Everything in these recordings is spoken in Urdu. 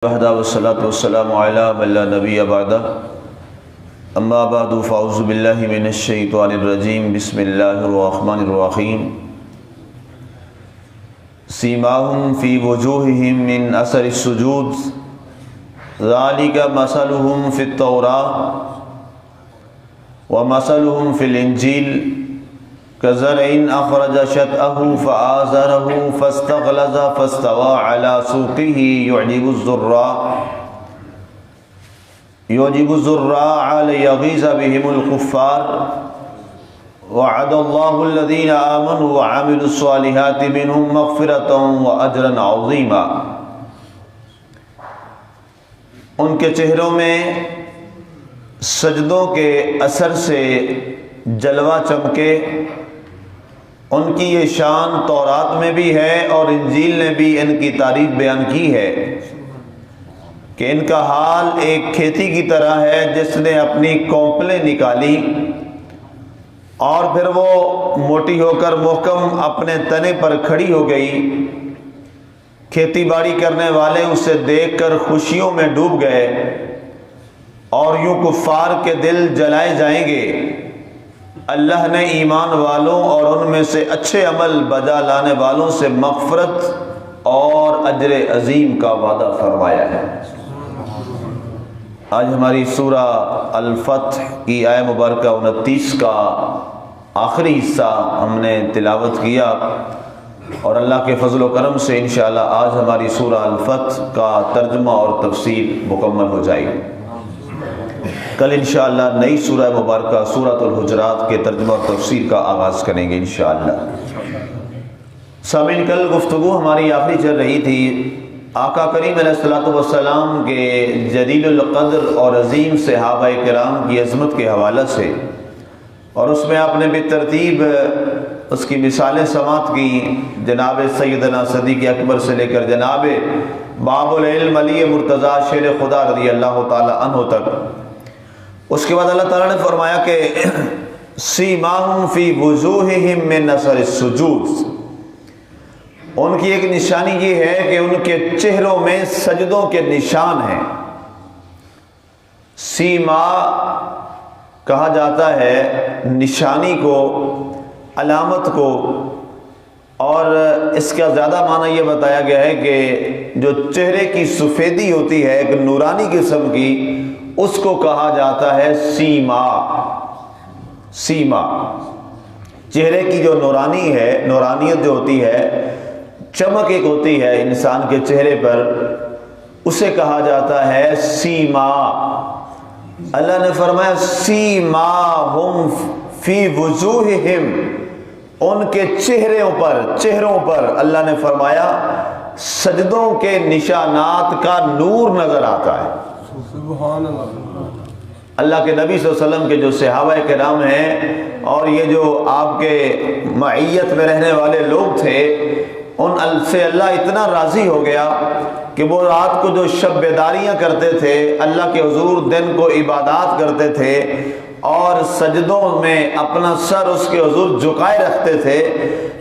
وحدہ والصلاة والسلام علی من لا نبی بعدہ اما بعد فاعوذ باللہ من الشیطان الرجیم بسم اللہ الرحمن الرحیم سیماہم فی وجوہہم من اثر السجود ذالک مثلہم فی التوراۃ ومثلہم فی الانجیل كزرع أخرج شطأه فآزره فاستغلظ فاستوى على سوقه يعجب الزراع ليغيظ بهم الكفار وعد الله الذين آمنوا وعملوا الصالحات منهم مغفرة وأجرا عظيما۔ ان کے چہروں میں سجدوں کے اثر سے جلوہ چمکے، ان کی یہ شان تورات میں بھی ہے اور انجیل نے بھی ان کی تعریف بیان کی ہے کہ ان کا حال ایک کھیتی کی طرح ہے جس نے اپنی کونپلیں نکالی اور پھر وہ موٹی ہو کر محکم اپنے تنے پر کھڑی ہو گئی۔ کھیتی باڑی کرنے والے اسے دیکھ کر خوشیوں میں ڈوب گئے اور یوں کفار کے دل جلائے جائیں گے۔ اللہ نے ایمان والوں اور ان میں سے اچھے عمل بجا لانے والوں سے مغفرت اور اجر عظیم کا وعدہ فرمایا ہے۔ آج ہماری سورہ الفتح کی آیہ مبارکہ 29 کا آخری حصہ ہم نے تلاوت کیا اور اللہ کے فضل و کرم سے انشاءاللہ آج ہماری سورہ الفتح کا ترجمہ اور تفسیر مکمل ہو جائے گی۔ کل انشاءاللہ نئی سورہ مبارکہ سورۃ الحجرات کے ترجمہ اور تفسیر کا آغاز کریں گے انشاءاللہ۔ سامعین، کل گفتگو ہماری آخری چل رہی تھی آقا کریم علیہ السلام کے جلیل القدر اور عظیم صحابہ کرام کی عظمت کے حوالے سے، اور اس میں آپ نے بالترتیب اس کی مثالیں سماعت کی، جناب سیدنا صدیق اکبر سے لے کر جناب باب العلم علی مرتضیٰ شیر خدا رضی اللہ تعالی عنہ تک۔ اس کے بعد اللہ تعالیٰ نے فرمایا کہ سیماہم فی وجوہہم من اثر السجود، ان کی ایک نشانی یہ ہے کہ ان کے چہروں میں سجدوں کے نشان ہیں۔ سیما کہا جاتا ہے نشانی کو، علامت کو، اور اس کا زیادہ معنی یہ بتایا گیا ہے کہ جو چہرے کی سفیدی ہوتی ہے ایک نورانی قسم کی، اس کو کہا جاتا ہے سیما۔ سیما چہرے کی جو نورانی ہے، نورانیت جو ہوتی ہے، چمک ایک ہوتی ہے انسان کے چہرے پر، اسے کہا جاتا ہے سیما۔ اللہ نے فرمایا سیماہم فی وجوہہم، ان کے چہروں پر اللہ نے فرمایا سجدوں کے نشانات کا نور نظر آتا ہے۔ سبحان اللہ کے نبی صلی اللہ علیہ وسلم کے جو صحابہ کرام ہیں اور یہ جو آپ کے معیت میں رہنے والے لوگ تھے، ان سے اللہ اتنا راضی ہو گیا کہ وہ رات کو جو شب بیداریاں کرتے تھے، اللہ کے حضور دن کو عبادات کرتے تھے اور سجدوں میں اپنا سر اس کے حضور جھکائے رکھتے تھے،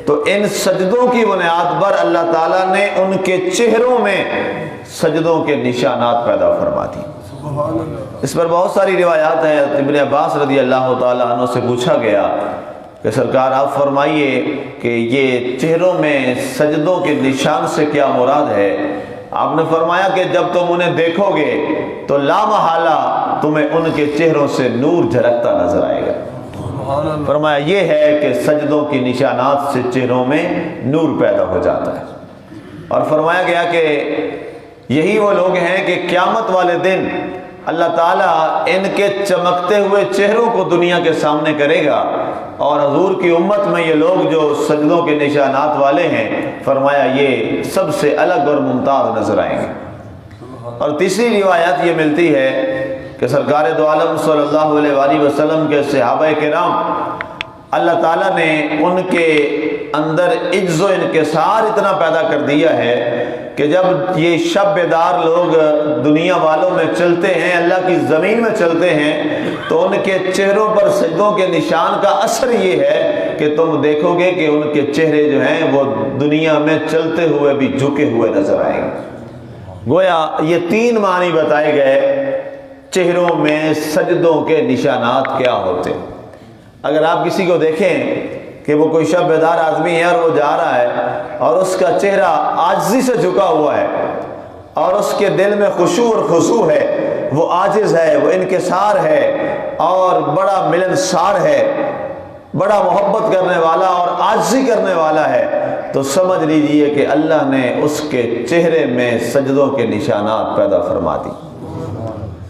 تو ان سجدوں کی بنیاد پر اللہ تعالیٰ نے ان کے چہروں میں سجدوں کے نشانات پیدا فرما دی۔ اس پر بہت ساری روایات ہیں۔ ابن عباس رضی اللہ تعالیٰ عنہ سے پوچھا گیا کہ سرکار آپ فرمائیے کہ یہ چہروں میں سجدوں کے نشان سے کیا مراد ہے؟ آپ نے فرمایا کہ جب تم انہیں دیکھو گے تو لا محالہ تمہیں ان کے چہروں سے نور جھلکتا نظر آئے گا۔ فرمایا یہ ہے کہ سجدوں کی نشانات سے چہروں میں نور پیدا ہو جاتا ہے، اور فرمایا گیا کہ یہی وہ لوگ ہیں کہ قیامت والے دن اللہ تعالیٰ ان کے چمکتے ہوئے چہروں کو دنیا کے سامنے کرے گا، اور حضور کی امت میں یہ لوگ جو سجدوں کے نشانات والے ہیں، فرمایا یہ سب سے الگ اور ممتاز نظر آئیں گے۔ اور تیسری روایت یہ ملتی ہے کہ سرکار دو عالم صلی اللہ علیہ وآلہ وسلم کے صحابہ کرام، اللہ تعالیٰ نے ان کے اندر عجز و انکسار اتنا پیدا کر دیا ہے کہ جب یہ شب بیدار لوگ دنیا والوں میں چلتے ہیں، اللہ کی زمین میں چلتے ہیں، تو ان کے چہروں پر سجدوں کے نشان کا اثر یہ ہے کہ تم دیکھو گے کہ ان کے چہرے جو ہیں وہ دنیا میں چلتے ہوئے بھی جھکے ہوئے نظر آئیں گے۔ گویا یہ 3 معنی بتائے گئے چہروں میں سجدوں کے نشانات کیا ہوتے۔ اگر آپ کسی کو دیکھیں کہ وہ کوئی شب بیدار آدمی ہے اور وہ جا رہا ہے اور اس کا چہرہ عاجزی سے جھکا ہوا ہے اور اس کے دل میں خشوع اور خضوع ہے، وہ عاجز ہے، وہ انکسار ہے اور بڑا ملنسار ہے، بڑا محبت کرنے والا اور عاجزی کرنے والا ہے، تو سمجھ لیجئے کہ اللہ نے اس کے چہرے میں سجدوں کے نشانات پیدا فرما دی۔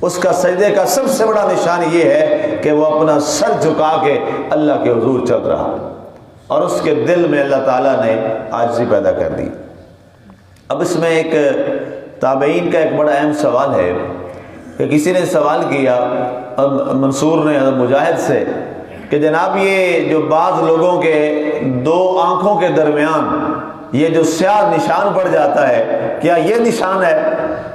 اس کا سجدے کا سب سے بڑا نشان یہ ہے کہ وہ اپنا سر جھکا کے اللہ کے حضور چل رہا اور اس کے دل میں اللہ تعالیٰ نے عاجزی پیدا کر دی۔ اب اس میں ایک تابعین کا ایک بڑا اہم سوال ہے کہ کسی نے سوال کیا منصور نے حضرت مجاہد سے کہ جناب یہ جو بعض لوگوں کے 2 آنکھوں کے درمیان یہ جو سیاہ نشان پڑ جاتا ہے، کیا یہ نشان ہے؟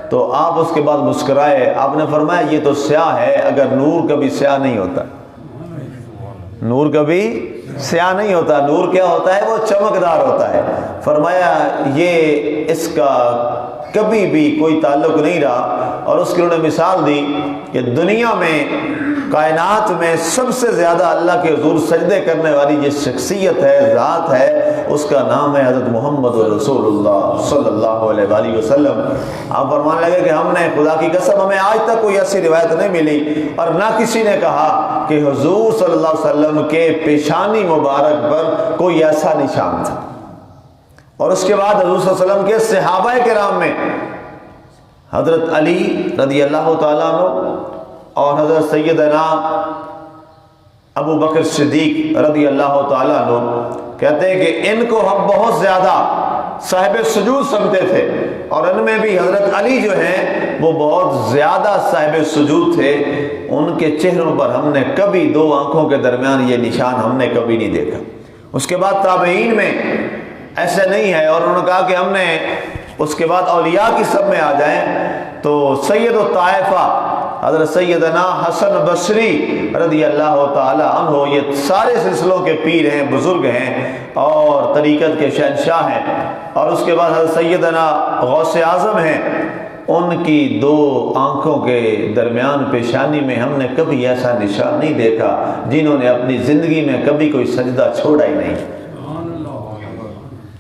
تو آپ اس کے بعد مسکرائے، آپ نے فرمایا یہ تو سیاہ ہے، اگر نور کبھی سیاہ نہیں ہوتا، نور کبھی سیاہ نہیں ہوتا، نور کیا ہوتا ہے؟ وہ چمکدار ہوتا ہے۔ فرمایا یہ اس کا کبھی بھی کوئی تعلق نہیں رہا، اور اس کی انہوں نے مثال دی کہ دنیا میں کائنات میں سب سے زیادہ اللہ کے حضور سجدے کرنے والی یہ شخصیت ہے، ذات ہے، اس کا نام ہے حضرت محمد رسول اللہ صلی اللہ علیہ وآلہ وسلم۔ آپ فرمانے لگے کہ ہم نے خدا کی قسم ہمیں آج تک کوئی ایسی روایت نہیں ملی اور نہ کسی نے کہا کہ حضور صلی اللہ علیہ وسلم کے پیشانی مبارک پر کوئی ایسا نشان تھا۔ اور اس کے بعد حضور صلی اللہ علیہ وسلم کے صحابہ کرام میں حضرت علی رضی اللہ تعالیٰ عنہ اور حضرت سیدنا ابو بکر صدیق رضی اللہ تعالیٰ عنہ کہتے ہیں کہ ان کو ہم بہت زیادہ صاحب سجود سمجھتے تھے، اور ان میں بھی حضرت علی جو ہیں وہ بہت زیادہ صاحب سجود تھے۔ ان کے چہروں پر ہم نے کبھی 2 آنکھوں کے درمیان یہ نشان ہم نے کبھی نہیں دیکھا۔ اس کے بعد تابعین میں ایسے نہیں ہے، اور انہوں نے کہا کہ ہم نے اس کے بعد اولیاء کی سب میں آ جائیں تو سید الطائفہ حضرت سیدنا حسن بصری رضی اللہ تعالی عنہ، یہ سارے سلسلوں کے پیر ہیں، بزرگ ہیں اور طریقت کے شہنشاہ ہیں، اور اس کے بعد حضرت سیدنا غوث اعظم ہیں۔ ان کی 2 آنکھوں کے درمیان پیشانی میں ہم نے کبھی ایسا نشان نہیں دیکھا جنہوں نے اپنی زندگی میں کبھی کوئی سجدہ چھوڑا ہی نہیں۔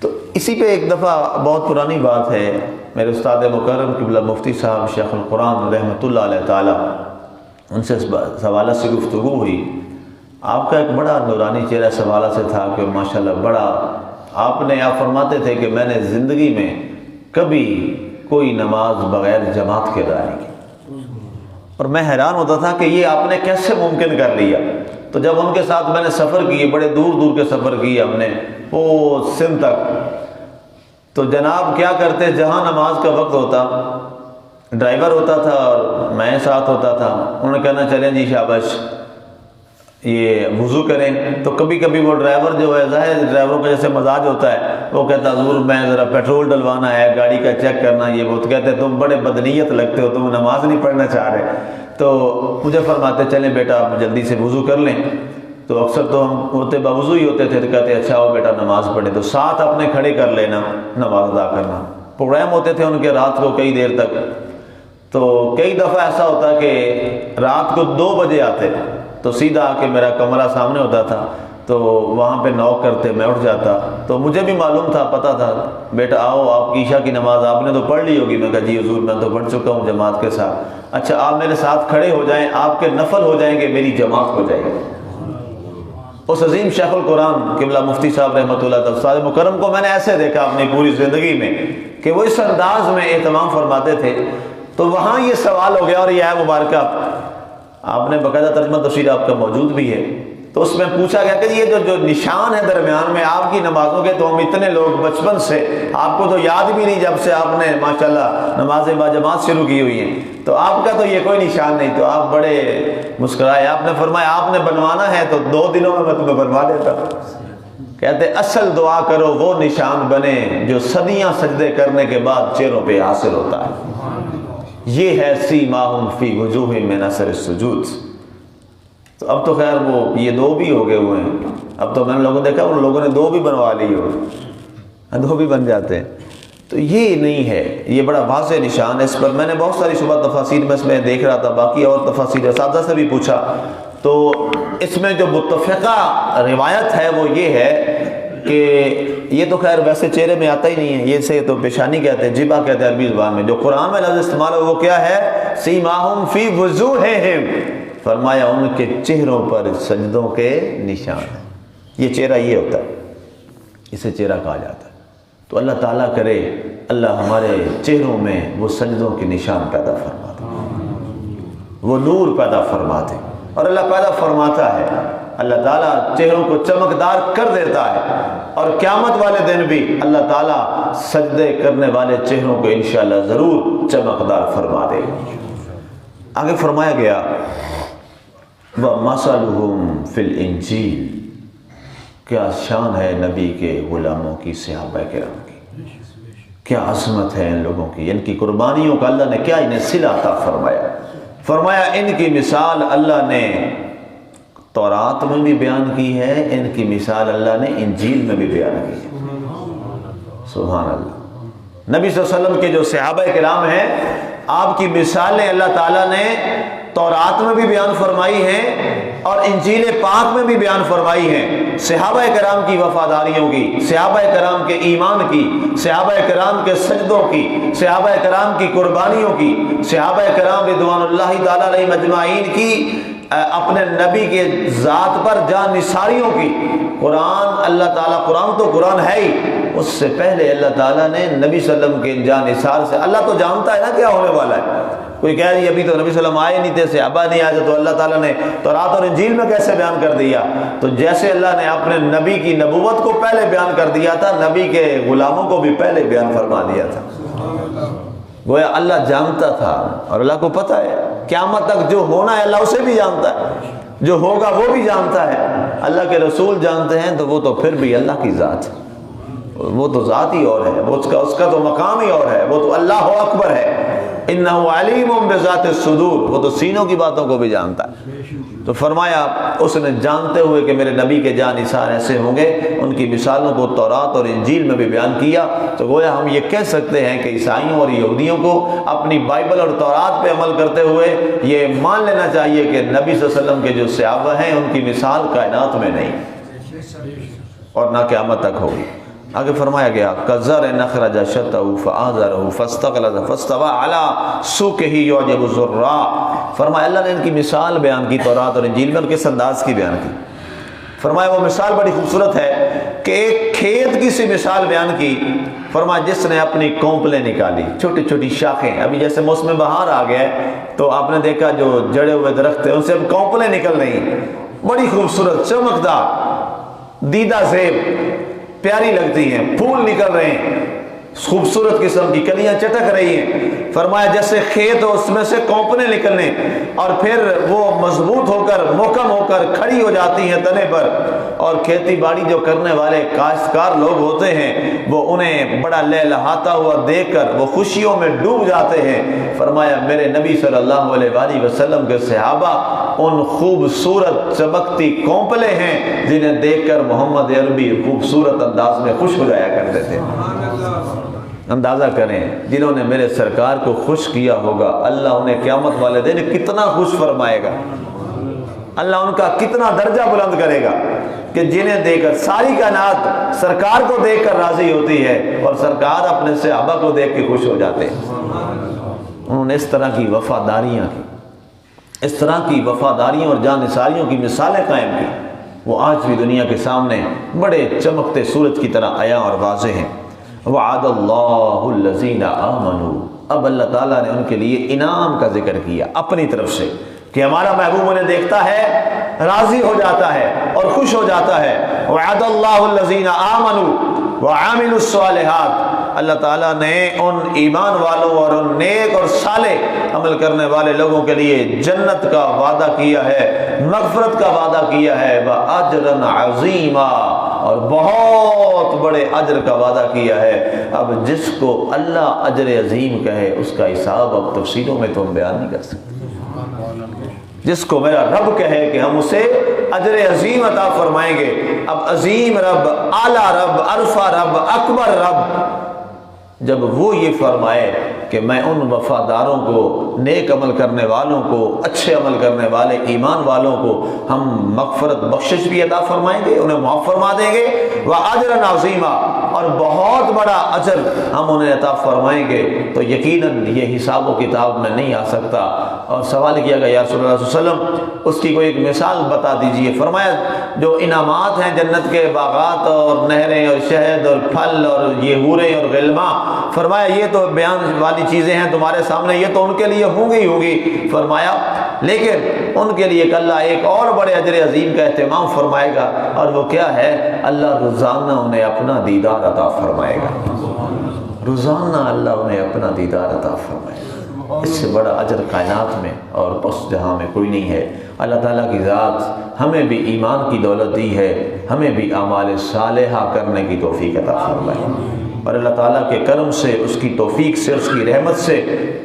تو اسی پہ ایک دفعہ بہت پرانی بات ہے، میرے استاد مکرم قبلہ مفتی صاحب شیخ القرآن رحمۃ اللہ علیہ تعالیٰ، ان سے اس حوالہ سے گفتگو ہوئی۔ آپ کا ایک بڑا نورانی چہرہ اس حوالہ سے تھا کہ ماشاءاللہ بڑا آپ فرماتے تھے کہ میں نے زندگی میں کبھی کوئی نماز بغیر جماعت کے ادا نہیں کی، اور میں حیران ہوتا تھا کہ یہ آپ نے کیسے ممکن کر لیا۔ تو جب ان کے ساتھ میں نے سفر کیے، بڑے دور دور کے سفر کیے ہم نے، وہ سندھ تک، تو جناب کیا کرتے، جہاں نماز کا وقت ہوتا ڈرائیور ہوتا تھا اور میں ساتھ ہوتا تھا، انہوں نے کہنا چلیں جی شاباش یہ وضو کریں، تو کبھی کبھی وہ ڈرائیور جو ہے، ظاہر ڈرائیوروں کا جیسے مزاج ہوتا ہے، وہ کہتا حضور میں ذرا پیٹرول ڈلوانا ہے، گاڑی کا چیک کرنا، یہ وہ، تو کہتے تم بڑے بدنیت لگتے ہو، تم نماز نہیں پڑھنا چاہ رہے، تو مجھے فرماتے چلیں بیٹا آپ جلدی سے وضو کر لیں۔ تو اکثر تو ہم ہوتے باوضو ہی ہوتے تھے، تو کہتے اچھا ہو بیٹا نماز پڑھے، تو ساتھ اپنے کھڑے کر لینا نماز ادا کرنا۔ پروگرام ہوتے تھے ان کے رات کو کئی دیر تک، تو کئی دفعہ ایسا ہوتا کہ رات کو 2 بجے آتے، تو سیدھا آ کے میرا کمرہ سامنے ہوتا تھا، تو وہاں پہ نوک کرتے، میں اٹھ جاتا، تو مجھے بھی معلوم تھا، پتہ تھا، بیٹا آؤ آپ کی عشاء کی نماز آپ نے تو پڑھ لی ہوگی۔ میں کہا جی حضور میں تو پڑھ چکا ہوں جماعت کے ساتھ۔ اچھا آپ میرے ساتھ کھڑے ہو جائیں، آپ کے نفل ہو جائیں گے، میری جماعت ہو جائے گی۔ اس عظیم شیخ القرآن قبلہ مفتی صاحب رحمۃ اللہ تعالیٰ استاد مکرم کو میں نے ایسے دیکھا اپنی پوری زندگی میں کہ وہ اس انداز میں اہتمام فرماتے تھے۔ تو وہاں یہ سوال ہو گیا، اور یہ ہے مبارکہ آپ نے باقاعدہ ترجمہ تفسیر آپ کا موجود بھی ہے، تو اس میں پوچھا گیا کہ یہ جو نشان ہے درمیان میں آپ کی نمازوں کے، تو ہم اتنے لوگ بچپن سے آپ کو تو یاد بھی نہیں جب سے آپ نے ماشاءاللہ نمازیں باجماعت شروع کی ہوئی ہیں، تو آپ کا تو یہ کوئی نشان نہیں۔ تو آپ بڑے مسکرائے، آپ نے فرمایا آپ نے بنوانا ہے تو 2 دنوں میں تمہیں بنوا دیتا ہوں۔ کہتے اصل دعا کرو وہ نشان بنے جو صدیاں سجدے کرنے کے بعد چہروں پہ حاصل ہوتا ہے، یہ ہے سیماہم فی وجوہہم من اثر السجود۔ تو اب تو خیر وہ یہ 2 بھی ہو گئے ہوئے ہیں، اب تو میں نے لوگوں نے دیکھا ان لوگوں نے 2 بھی بنوا لی ہو، 2 بھی بن جاتے ہیں۔ تو یہ نہیں ہے، یہ بڑا واضح نشان ہے۔ اس پر میں نے بہت ساری صبح تفاسیر میں اس میں دیکھ رہا تھا، باقی اور تفاسیر اساتذہ سے بھی پوچھا، تو اس میں جو متفقہ روایت ہے وہ یہ ہے کہ یہ تو خیر ویسے چہرے میں آتا ہی نہیں ہے، یہ سے تو پیشانی کہتے ہیں، جبہ کہتے ہیں عربی زبان میں۔ جو قرآن میں لفظ استعمال ہو وہ کیا ہے؟ سیماہم فی وجوہہم، فرمایا ان کے چہروں پر سجدوں کے نشان ہیں۔ یہ چہرہ یہ ہوتا ہے، اسے چہرہ کہا جاتا ہے۔ تو اللہ تعالیٰ کرے اللہ ہمارے چہروں میں وہ سجدوں کے نشان پیدا فرما دے، وہ نور پیدا فرما دے۔ اور اللہ پیدا فرماتا ہے، اللہ تعالیٰ چہروں کو چمکدار کر دیتا ہے، اور قیامت والے دن بھی اللہ تعالیٰ سجدے کرنے والے چہروں کو انشاءاللہ ضرور چمکدار فرما دے گا۔ آگے فرمایا گیا وَمَثَلُهُمْ فِي الْإِنْجِيلِ، کیا شان ہے نبی کے غلاموں کی، صحابہ کرام کی، کیا عظمت ہے ان لوگوں کی، ان کی قربانیوں کا اللہ نے کیا انہیں صلہ عطا فرمایا۔ فرمایا ان کی مثال اللہ نے تورات میں بھی بیان کی ہے، ان کی مثال اللہ نے انجیل میں بھی بیان کی ہے۔ سبحان اللہ۔ نبی صلی اللہ علیہ وسلم کے جو صحابہ کرام ہیں، آپ کی مثالیں اللہ تعالیٰ نے تورات میں بھی بیان فرمائی ہیں اور انجیل پاک میں بھی بیان فرمائی ہیں، صحابہ کرام کی وفاداریوں کی، صحابہ کرام کے ایمان کی، صحابہ کرام کے سجدوں کی، صحابہ کرام کی قربانیوں کی، صحابہ کرام رضوان اللہ تعالیٰ علیہ مجمعین کی اپنے نبی کے ذات پر جان نثاریوں کی۔ قرآن اللہ تعالیٰ، قرآن تو قرآن ہے ہی، اس سے پہلے اللہ تعالیٰ نے نبی صلی اللہ علیہ وسلم کے جان نثار سے، اللہ تو جانتا ہے نا کیا ہونے والا ہے۔ کوئی کہہ رہی ابھی تو نبی صلی اللہ علیہ وسلم آئے نہیں تھے، صحابہ نہیں آئے تھے، تو اللہ تعالیٰ نے تورات اور انجیل میں کیسے بیان کر دیا؟ تو جیسے اللہ نے اپنے نبی کی نبوت کو پہلے بیان کر دیا تھا، نبی کے غلاموں کو بھی پہلے بیان فرما دیا تھا۔ گویا اللہ جانتا تھا، اور اللہ کو پتہ ہے قیامت تک جو ہونا ہے اللہ اسے بھی جانتا ہے، جو ہوگا وہ بھی جانتا ہے۔ اللہ کے رسول جانتے ہیں تو وہ تو پھر بھی اللہ کی ذات ہے، وہ تو ذات ہی اور ہے، وہ اس کا تو مقام ہی اور ہے، وہ تو اللہ اکبر ہے۔ انہ علیم بذات الصدور، وہ تو سینوں کی باتوں کو بھی جانتا ہے۔ تو فرمایا اس نے جانتے ہوئے کہ میرے نبی کے جان نثار ایسے ہوں گے، ان کی مثالوں کو تورات اور انجیل میں بھی بیان کیا۔ تو گویا ہم یہ کہہ سکتے ہیں کہ عیسائیوں اور یہودیوں کو اپنی بائبل اور تورات پہ عمل کرتے ہوئے یہ مان لینا چاہیے کہ نبی صلی اللہ علیہ وسلم کے جو صحابہ ہیں ان کی مثال کائنات میں نہیں اور نہ قیامت تک ہوگی۔ آگے فرمایا گیا کَزَرْعٍ أَخْرَجَ شَطْأَهُ فَآزَرَهُ فَاسْتَغْلَظَ فَاسْتَوَىٰ عَلَىٰ سُوقِهِ يُعْجِبُ الزُّرَّاعَ۔ فرمایا اللہ نے ان کی مثال بیان کی تورات اور انجیل میں، ان کس انداز کی بیان کی۔ فرمایا وہ مثال بڑی خوبصورت ہے کہ ایک کھیت کی سی مثال بیان کی۔ فرمایا جس نے اپنی کونپلیں نکالی، چھوٹی چھوٹی شاخیں، ابھی جیسے موسم بہار آ گیا ہے تو آپ نے دیکھا جو جڑے ہوئے درخت ہیں ان سے اب کونپلیں نکل رہی ہیں، بڑی خوبصورت، چمکدار، دیدہ زیب، پیاری لگتی ہیں، پھول نکل رہے ہیں، خوبصورت قسم کی کلیاں چٹک رہی ہیں۔ فرمایا جیسے کھیت ہو اس میں سے کونپلیں نکلنے اور پھر وہ مضبوط ہو کر محکم ہو کر کھڑی ہو جاتی ہیں تنے پر، اور کھیتی باڑی جو کرنے والے کاشتکار لوگ ہوتے ہیں وہ انہیں بڑا لہلہاتا ہوا دیکھ کر وہ خوشیوں میں ڈوب جاتے ہیں۔ فرمایا میرے نبی صلی اللہ علیہ وآلہ وسلم کے صحابہ ان خوبصورت چمکتی کونپلیں ہیں جنہیں دیکھ کر محمد عربی خوبصورت انداز میں خوش ہو جایا کرتے تھے۔ اندازہ کریں جنہوں نے میرے سرکار کو خوش کیا ہوگا، اللہ انہیں قیامت والے دن کتنا خوش فرمائے گا، اللہ ان کا کتنا درجہ بلند کرے گا کہ جنہیں دیکھ کر ساری کائنات سرکار کو دیکھ کر راضی ہوتی ہے اور سرکار اپنے صحابہ کو دیکھ کے خوش ہو جاتے ہیں۔ انہوں نے اس طرح کی وفاداریاں کی، اس طرح کی وفاداریوں اور جانثاریوں کی مثالیں قائم کی، وہ آج بھی دنیا کے سامنے بڑے چمکتے سورج کی طرح عیاں اور واضح ہیں۔ وعد اللہ الذین آمنوا، اب اللہ تعالیٰ نے ان کے لیے انعام کا ذکر کیا اپنی طرف سے کہ ہمارا محبوب انہیں دیکھتا ہے، راضی ہو جاتا ہے اور خوش ہو جاتا ہے۔ وعد اللہ الذین آمنوا وعاملوا الصالحات، اللہ تعالیٰ نے ان ایمان والوں اور ان نیک اور صالح عمل کرنے والے لوگوں کے لیے جنت کا وعدہ کیا ہے، مغفرت کا وعدہ کیا ہے، وَأَجْرًا عَظِيمًا، اور بہت بڑے اجر کا وعدہ کیا ہے۔ اب جس کو اللہ اجر عظیم کہے اس کا حساب اب تفصیلوں میں تو ہم بیان نہیں کر سکتے۔ جس کو میرا رب کہے کہ ہم اسے اجر عظیم عطا فرمائیں گے، اب عظیم رب، اعلیٰ رب، عرفہ رب، اکبر رب، جب وہ یہ فرمائے کہ میں ان وفاداروں کو، نیک عمل کرنے والوں کو، اچھے عمل کرنے والے ایمان والوں کو ہم مغفرت بخشش بھی عطا فرمائیں گے، انہیں معاف فرما دیں گے، وَأَجْرًا عَظِيمًا، اور بہت بڑا اجر ہم انہیں عطا فرمائیں گے، تو یقیناً یہ حساب و کتاب میں نہیں آ سکتا۔ اور سوال کیا گیا یا رسول اللہ صلی اللہ علیہ وسلم اس کی کوئی ایک مثال بتا دیجئے۔ فرمایا جو انعامات ہیں جنت کے، باغات اور نہریں اور شہد اور پھل اور یہ حوریں اور غلماں، فرمایا یہ تو بیان والی چیزیں ہیں تمہارے سامنے، یہ تو ان کے لیے ہوں گی ہوں گی، فرمایا لیکن ان کے لیے اللہ ایک اور بڑے اجر عظیم کا اہتمام فرمائے گا، اور وہ کیا ہے؟ اللہ روزانہ انہیں اپنا دیدار عطا فرمائے گا، روزانہ اللہ انہیں اپنا دیدار عطا فرمائے گا۔ اس سے بڑا اجر کائنات میں اور اس جہاں میں کوئی نہیں ہے۔ اللہ تعالیٰ کی ذات ہمیں بھی ایمان کی دولت دی ہے، ہمیں بھی اعمال صالحہ کرنے کی توفیق عطا فرمائے، اور اللہ تعالیٰ کے کرم سے، اس کی توفیق سے، اس کی رحمت سے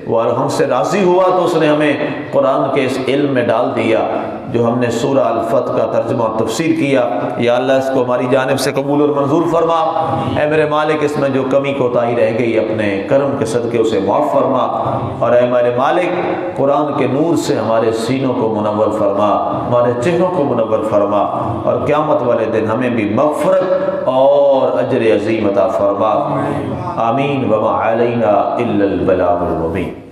وہ ہم سے راضی ہوا تو اس نے ہمیں قرآن کے اس علم میں ڈال دیا جو ہم نے سورہ الفتح کا ترجمہ اور تفسیر کیا۔ یا اللہ اس کو ہماری جانب سے قبول اور منظور فرما، اے میرے مالک اس میں جو کمی کوتاہی رہ گئی اپنے کرم کے صدقے اسے معاف فرما، اور اے میرے مالک قرآن کے نور سے ہمارے سینوں کو منور فرما، ہمارے چہروں کو منور فرما، اور قیامت والے دن ہمیں بھی مغفرت اور اجر عظیم عطا فرما۔ آمین۔ وما علینا الا البلاغ المبین۔